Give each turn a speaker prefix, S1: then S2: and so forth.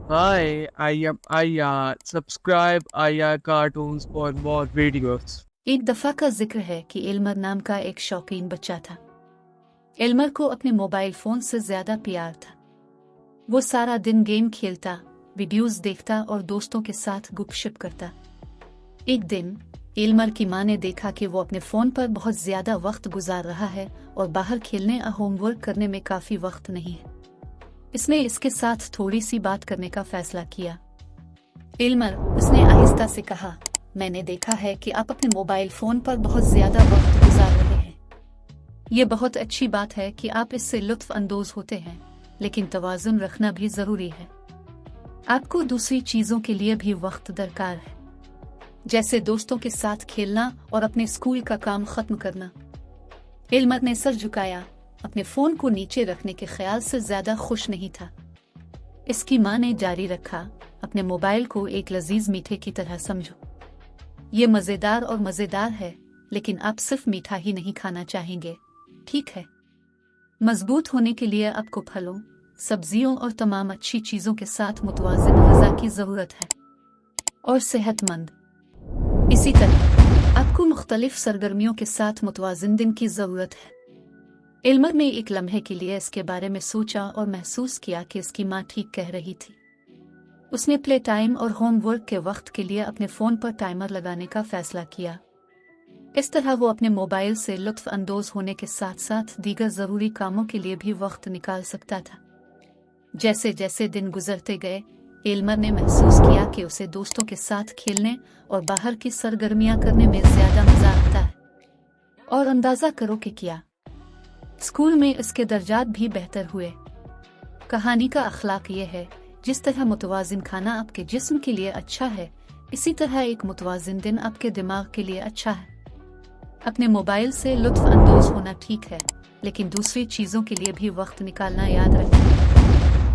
S1: Hi, I am Aya. Subscribe Aya Cartoons for more videos.
S2: एक दफा का जिक्र है कि एल्मर नाम का एक शौकीन बच्चा था। एल्मर को अपने मोबाइल फोन से ज्यादा प्यार था। वो सारा दिन गेम खेलता, वीडियोस देखता और दोस्तों के साथ गुपशप करता। एक दिन एल्मर की माँ ने देखा कि वो अपने फोन पर बहुत ज्यादा वक्त गुजार रहा है और बाहर खेलने और होमवर्क करने में काफी वक्त नहीं है। इसने इसके साथ थोड़ी सी बात करने का फैसला किया। एल्मर, उसने आहिस्ता से कहा, मैंने देखा है कि आप अपने मोबाइल फोन पर बहुत ज्यादा वक्त गुजार रहे हैं। ये बहुत अच्छी बात है कि आप इससे लुत्फ अंदोज होते हैं, लेकिन तवाज़ुन रखना भी जरूरी है। आपको दूसरी चीजों के लिए भी वक्त दरकार है, जैसे दोस्तों के साथ खेलना और अपने स्कूल का काम खत्म करना। एल्मर ने सर झुकाया, अपने फोन को नीचे रखने के ख्याल से ज्यादा खुश नहीं था। इसकी माँ ने जारी रखा, अपने मोबाइल को एक लजीज मीठे की तरह समझो। ये मजेदार और मजेदार है, लेकिन आप सिर्फ मीठा ही नहीं खाना चाहेंगे, ठीक है? मजबूत होने के लिए आपको फलों, सब्जियों और तमाम अच्छी चीजों के साथ मुतवाज़िन ग़िज़ा की जरूरत है, और सेहतमंद। इसी तरह आपको मुख्तलिफ सरगर्मियों के साथ मुतवाज़िन दिन की जरूरत है। एल्मर ने एक लम्हे के लिए इसके बारे में सोचा और महसूस किया कि इसकी माँ ठीक कह रही थी। उसने प्ले टाइम और होमवर्क के वक्त के लिए अपने फोन पर टाइमर लगाने का फैसला किया। इस तरह वो अपने मोबाइल से लुत्फ अंदोज होने के साथ साथ दीगर जरूरी कामों के लिए भी वक्त निकाल सकता था। जैसे जैसे दिन गुजरते गए, एल्मर ने महसूस किया कि उसे दोस्तों के साथ खेलने और बाहर की सरगर्मियां करने में ज्यादा मजा आता है। और अंदाजा करो कि क्या, स्कूल में इसके दर्जात भी बेहतर हुए। कहानी का अखलाक ये है, जिस तरह मुतवाज़िन खाना आपके जिस्म के लिए अच्छा है, इसी तरह एक मुतवाज़िन दिन आपके दिमाग के लिए अच्छा है। अपने मोबाइल से लुत्फ अंदोज होना ठीक है, लेकिन दूसरी चीजों के लिए भी वक्त निकालना याद रखें।